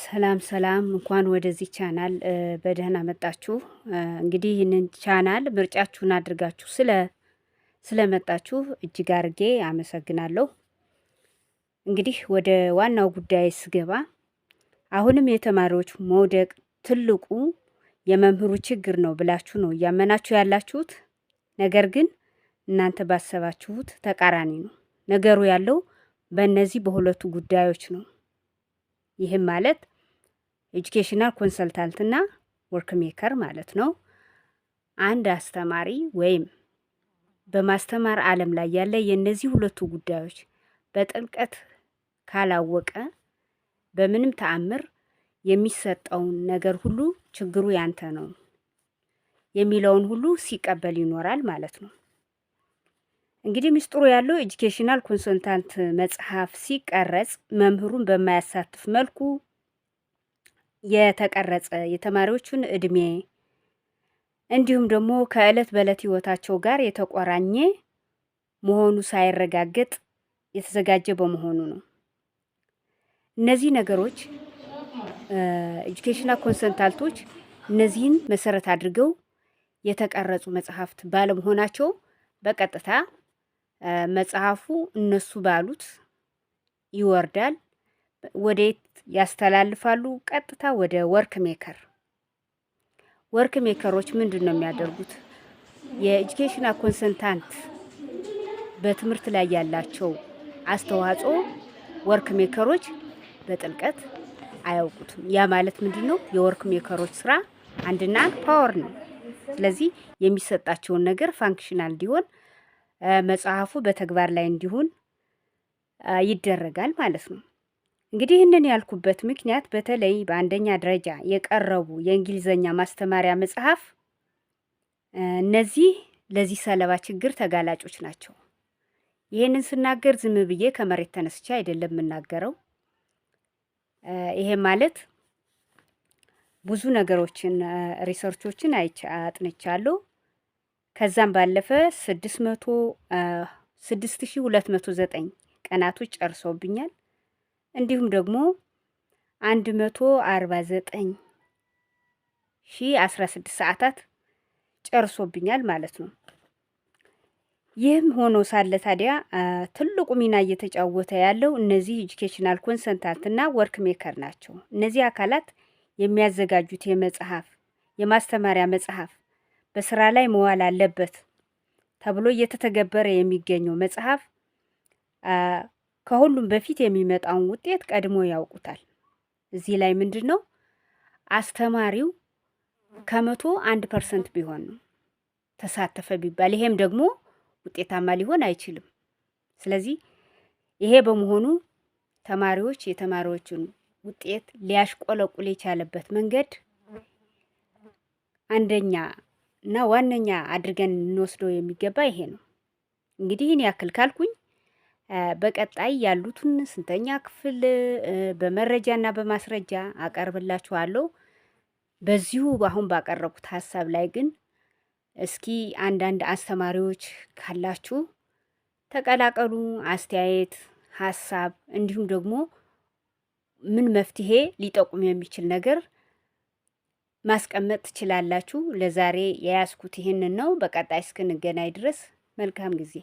ሰላም ሰላም፣ እንኳን ወደዚህ ቻናል በደህና መጣችሁ። እንግዲህ ይህንን ቻናል ምርጫችሁን አድርጋችሁ ስለመጣችሁ እጅግ አርጌ አመሰግናለሁ። እንግዲህ ወደ ዋናው ጉዳይ ስገባ አሁንም የተማሪዎች መውደቅ ትልቁ የመምህሩ ችግር ነው ብላችሁ ነው እያመናችሁ ያላችሁት። ነገር ግን እናንተ ባሰባችሁት ተቃራኒ ነው። ነገሩ ያለው በእነዚህ በሁለቱ ጉዳዮች ነው። ይህም ማለት ኤጁኬሽናል ኮንሰልታንት እና ወርክ ሜከር ማለት ነው። አንድ አስተማሪ ወይም በማስተማር ዓለም ላይ ያለ የእነዚህ ሁለቱ ጉዳዮች በጥልቀት ካላወቀ በምንም ተአምር የሚሰጠውን ነገር ሁሉ ችግሩ ያንተ ነው የሚለውን ሁሉ ሲቀበል ይኖራል ማለት ነው። እንግዲህ ምስጢሩ ያለው ኤጁኬሽናል ኮንሰልታንት መጽሐፍ ሲቀረጽ መምህሩን በማያሳትፍ መልኩ የተቀረጸ የተማሪዎቹን እድሜ እንዲሁም ደግሞ ከዕለት በዕለት ህይወታቸው ጋር የተቆራኘ መሆኑ ሳይረጋገጥ የተዘጋጀ በመሆኑ ነው። እነዚህ ነገሮች ኤጁኬሽናል ኮንሰልታንቶች እነዚህን መሰረት አድርገው የተቀረጹ መጽሐፍት ባለመሆናቸው በቀጥታ መጽሐፉ እነሱ ባሉት ይወርዳል። ወዴት ያስተላልፋሉ? ቀጥታ ወደ ወርክ ሜከር። ወርክ ሜከሮች ምንድነው የሚያደርጉት? የኤጁኬሽናል ኮንሰልታንት በትምህርት ላይ ያላቸው አስተዋጽኦ ወርክ ሜከሮች በጥልቀት አያውቁትም። ያ ማለት ምንድነው? የወርክ ሜከሮች ስራ አንድና አንድ ፓወር ነው። ስለዚህ የሚሰጣቸውን ነገር ፋንክሽናል እንዲሆን መጽሐፉ በተግባር ላይ እንዲሆን ይደረጋል ማለት ነው። እንግዲህ ይህንን ያልኩበት ምክንያት በተለይ በአንደኛ ደረጃ የቀረቡ የእንግሊዘኛ ማስተማሪያ መጽሐፍ እነዚህ ለዚህ ሰለባ ችግር ተጋላጮች ናቸው። ይህንን ስናገር ዝም ብዬ ከመሬት ተነስቼ አይደለም የምናገረው። ይሄ ማለት ብዙ ነገሮችን ሪሰርቾችን አጥንቻለሁ። ከዛም ባለፈ 6209 ቀናቶች ጨርሶብኛል። እንዲሁም ደግሞ 149016 ሰዓታት ጨርሶብኛል ማለት ነው። ይህም ሆኖ ሳለ ታዲያ ትልቁ ሚና እየተጫወተ ያለው እነዚህ ኤጁኬሽናል ኮንሰልታንት እና ወርክ ሜከር ናቸው። እነዚህ አካላት የሚያዘጋጁት የማስተማሪያ መጽሐፍ በስራ ላይ መዋል አለበት ተብሎ እየተተገበረ የሚገኘው መጽሐፍ ከሁሉም በፊት የሚመጣውን ውጤት ቀድሞ ያውቁታል። እዚህ ላይ ምንድነው አስተማሪው ከመቶ 1% ቢሆን ነው ተሳተፈ ቢባል፣ ይሄም ደግሞ ውጤታማ ሊሆን አይችልም። ስለዚህ ይሄ በመሆኑ ተማሪዎች የተማሪዎችን ውጤት ሊያሽቆለቁል የቻለበት መንገድ አንደኛ እና ዋነኛ አድርገን እንወስደው የሚገባ ይሄ ነው። እንግዲህ ይህን ያክል ካልኩኝ በቀጣይ ያሉትን ስንተኛ ክፍል በመረጃና በማስረጃ አቀርብላችኋለሁ። በዚሁ አሁን ባቀረብኩት ሀሳብ ላይ ግን እስኪ አንዳንድ አስተማሪዎች ካላችሁ ተቀላቀሉ። አስተያየት፣ ሀሳብ እንዲሁም ደግሞ ምን መፍትሄ ሊጠቁም የሚችል ነገር ማስቀመጥ ትችላላችሁ። ለዛሬ የያዝኩት ይህንን ነው። በቀጣይ እስክንገናኝ ድረስ መልካም ጊዜ